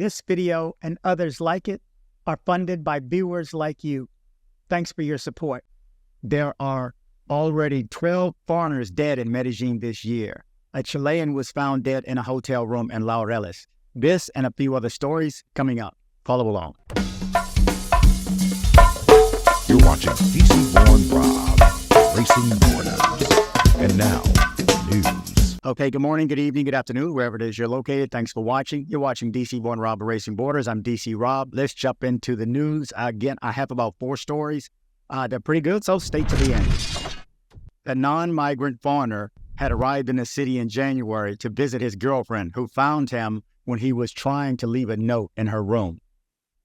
This video and others like it are funded by viewers like you. Thanks for your support. There are already 12 foreigners dead in Medellin this year. A Chilean was found dead in a hotel room in Laureles. This and a few other stories coming up. Follow along. You're watching DC Born Rob, Racing Borders. And now, news. Okay, good morning, good evening, good afternoon, wherever it is you're located. Thanks for watching. You're watching DC Born Rob, Racing Borders. I'm DC Rob. Let's jump into the news. Again, I have about 4 stories. They're pretty good, so stay to the end. A non-migrant foreigner had arrived in the city in January to visit his girlfriend, who found him when he was trying to leave a note in her room.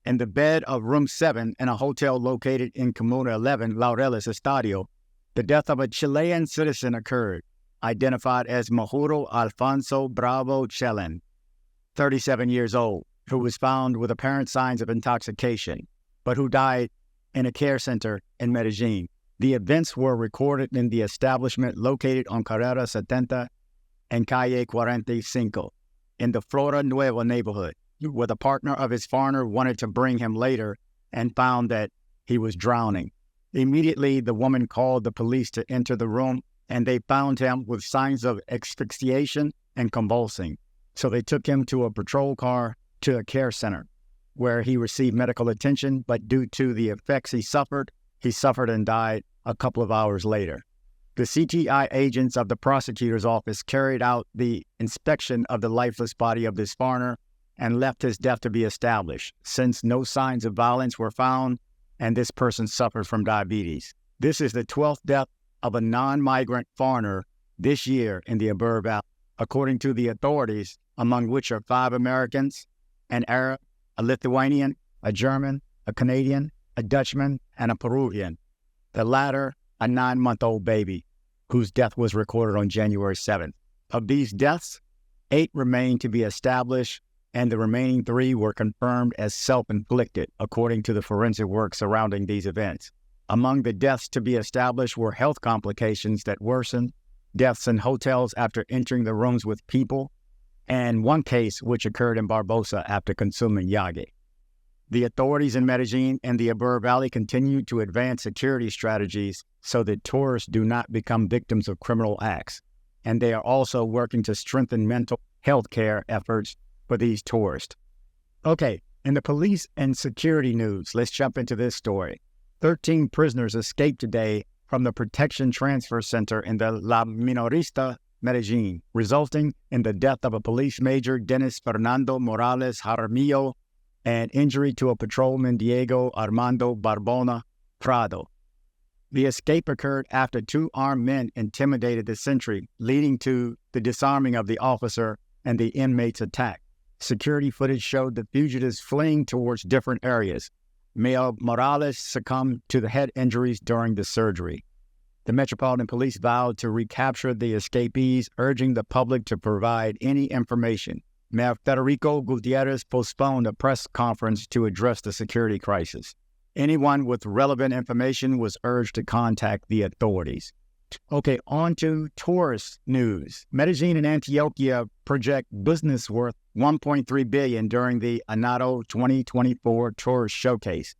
In the bed of room 7 in a hotel located in Commune 11, Laureles Estadio, the death of a Chilean citizen occurred, identified as Majuro Alfonso Bravo Chilean, 37 years old, who was found with apparent signs of intoxication, but who died in a care center in Medellín. The events were recorded in the establishment located on Carrera 70 and Calle 45 in the Flora Nueva neighborhood, where the partner of his foreigner wanted to bring him later and found that he was drowning. Immediately, the woman called the police to enter the room, and they found him with signs of asphyxiation and convulsing. So they took him to a patrol car to a care center, where he received medical attention, but due to the effects he suffered and died a couple of hours later. The CTI agents of the prosecutor's office carried out the inspection of the lifeless body of this foreigner and left his death to be established, since no signs of violence were found and this person suffered from diabetes. This is the 12th death of a non-migrant foreigner this year in the Aburr Valley, according to the authorities, among which are 5 Americans, an Arab, a Lithuanian, a German, a Canadian, a Dutchman, and a Peruvian. The latter, a 9-month-old baby, whose death was recorded on January 7th. Of these deaths, 8 remain to be established, and the remaining 3 were confirmed as self-inflicted, according to the forensic work surrounding these events. Among the deaths to be established were health complications that worsened, deaths in hotels after entering the rooms with people, and one case which occurred in Barbosa after consuming yage. The authorities in Medellin and the Aburr Valley continue to advance security strategies so that tourists do not become victims of criminal acts, and they are also working to strengthen mental health care efforts for these tourists. Okay, in the police and security news, let's jump into this story. 13 prisoners escaped today from the Protection Transfer Center in the La Minorista, Medellin, resulting in the death of a police major, Dennis Fernando Morales Jaramillo, and injury to a patrolman, Diego Armando Barbona Prado. The escape occurred after 2 armed men intimidated the sentry, leading to the disarming of the officer and the inmate's attack. Security footage showed the fugitives fleeing towards different areas. Mayor Morales succumbed to the head injuries during the surgery. The Metropolitan Police vowed to recapture the escapees, urging the public to provide any information. Mayor Federico Gutiérrez postponed a press conference to address the security crisis. Anyone with relevant information was urged to contact the authorities. Okay, on to tourist news. Medellin and Antioquia project business worth $1.3 billion during the Anato 2024 Tourist Showcase.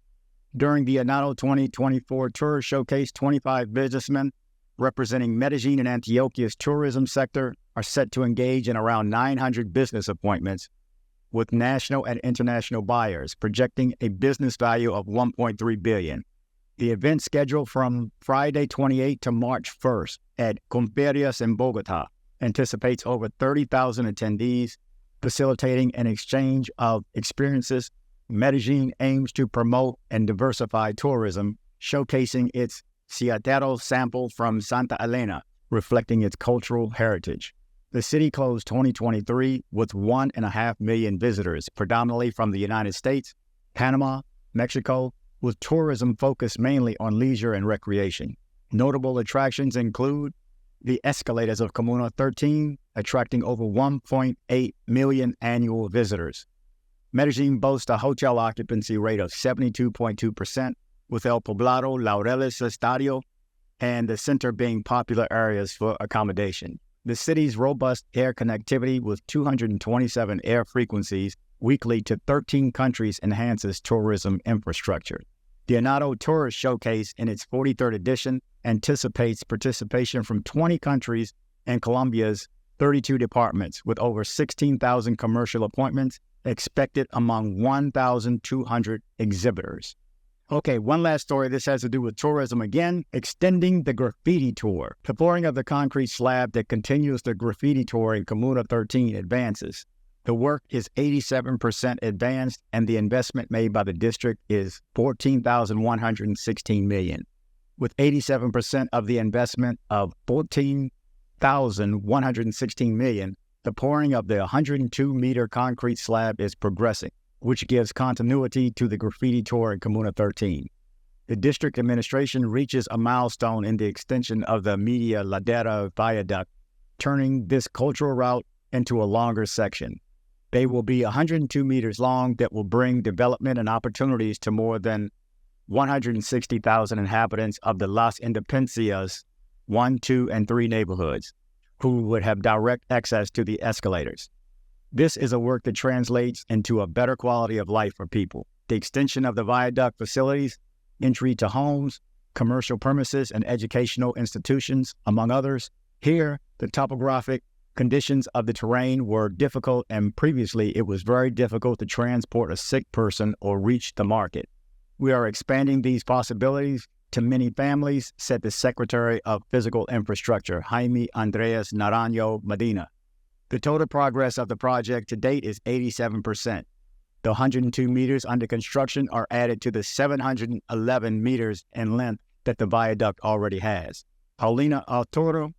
During the Anato 2024 Tourist Showcase, 25 businessmen representing Medellin and Antioquia's tourism sector are set to engage in around 900 business appointments with national and international buyers, projecting a business value of $1.3 billion. The event, scheduled from Friday 28 to March 1st at Conferrias in Bogota, anticipates over 30,000 attendees, facilitating an exchange of experiences. Medellin aims to promote and diversify tourism, showcasing its Ciatero sample from Santa Elena, reflecting its cultural heritage. The city closed 2023 with 1.5 million visitors, predominantly from the United States, Panama, Mexico, with tourism focused mainly on leisure and recreation. Notable attractions include the escalators of Commune 13, attracting over 1.8 million annual visitors. Medellin boasts a hotel occupancy rate of 72.2%, with El Poblado, Laureles Estadio, and the center being popular areas for accommodation. The city's robust air connectivity with 227 air frequencies weekly to 13 countries enhances tourism infrastructure. The Anato Tourist Showcase, in its 43rd edition, anticipates participation from 20 countries and Colombia's 32 departments, with over 16,000 commercial appointments expected among 1,200 exhibitors. Okay, one last story. This has to do with tourism again, extending the Graffiti Tour. The pouring of the concrete slab that continues the Graffiti Tour in Commune 13 advances. The work is 87% advanced, and the investment made by the district is $14,116 million. With 87% of the investment of $14,116 million, the pouring of the 102-meter concrete slab is progressing, which gives continuity to the Graffiti Tour in Commune 13. The district administration reaches a milestone in the extension of the Media Ladera Viaduct, turning this cultural route into a longer section. They will be 102 meters long that will bring development and opportunities to more than 160,000 inhabitants of the Las Independencias 1, 2, and 3 neighborhoods, who would have direct access to the escalators. This is a work that translates into a better quality of life for people. The extension of the viaduct facilities, entry to homes, commercial premises, and educational institutions, among others. Here, the topographic conditions of the terrain were difficult, and previously it was very difficult to transport a sick person or reach the market. We are expanding these possibilities to many families, said the Secretary of Physical Infrastructure, Jaime Andres Naranjo Medina. The total progress of the project to date is 87%. The 102 meters under construction are added to the 711 meters in length that the viaduct already has. Paulina Arturo,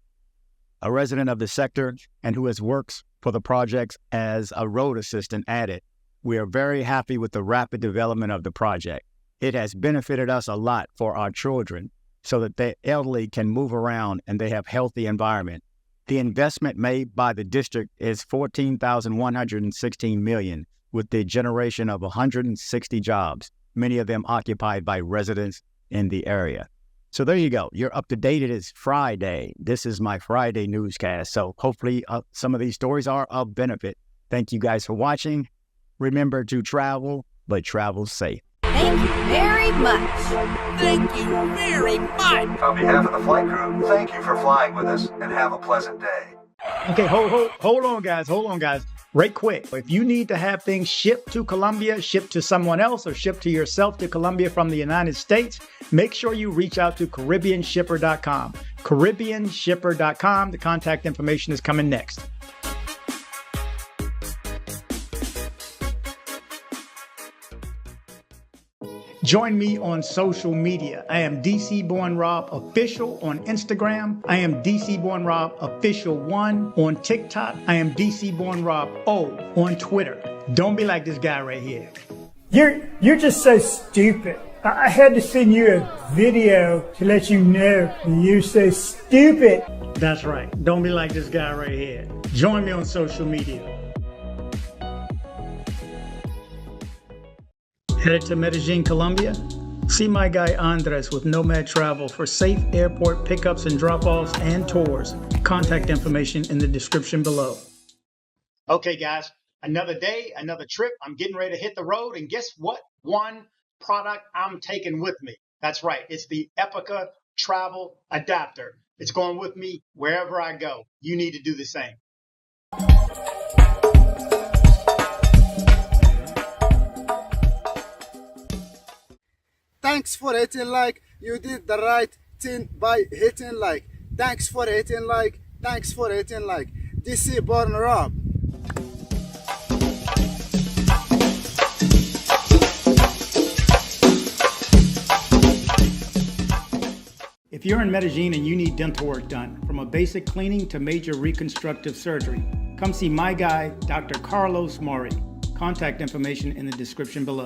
a resident of the sector and who has worked for the projects as a road assistant, added, "We are very happy with the rapid development of the project. It has benefited us a lot for our children so that the elderly can move around and they have healthy environment. The investment made by the district is $14,116 million, with the generation of 160 jobs, many of them occupied by residents in the area." So there you go. You're up to date. It is Friday. This is my Friday newscast. So hopefully some of these stories are of benefit. Thank you guys for watching. Remember to travel, but travel safe. Thank you very much. Thank you very much. On behalf of the flight crew, thank you for flying with us and have a pleasant day. Okay, hold on, guys. Right quick. If you need to have things shipped to Colombia, shipped to someone else, or shipped to yourself to Colombia from the United States, make sure you reach out to CaribbeanShipper.com. CaribbeanShipper.com. The contact information is coming next. Join me on social media. I am DC Born Rob Official on Instagram. I am DC Born Rob Official 1 on TikTok. I am DC Born Rob O on Twitter. Don't be like this guy right here. You're just so stupid. I had to send you a video to let you know you're so stupid. That's right. Don't be like this guy right here. Join me on social media. Headed to Medellin, Colombia? See my guy Andres with Nomad Travel for safe airport pickups and drop-offs and tours. Contact information in the description below. Okay, guys, another day, another trip. I'm getting ready to hit the road, and guess what? One product I'm taking with me. That's right. It's the Epica Travel Adapter. It's going with me wherever I go. You need to do the same. Thanks for hitting like. You did the right thing by hitting like. Thanks for hitting like. Thanks for hitting like. DC Born Rob. If you're in Medellin and you need dental work done, from a basic cleaning to major reconstructive surgery, come see my guy, Dr. Carlos Mori. Contact information in the description below.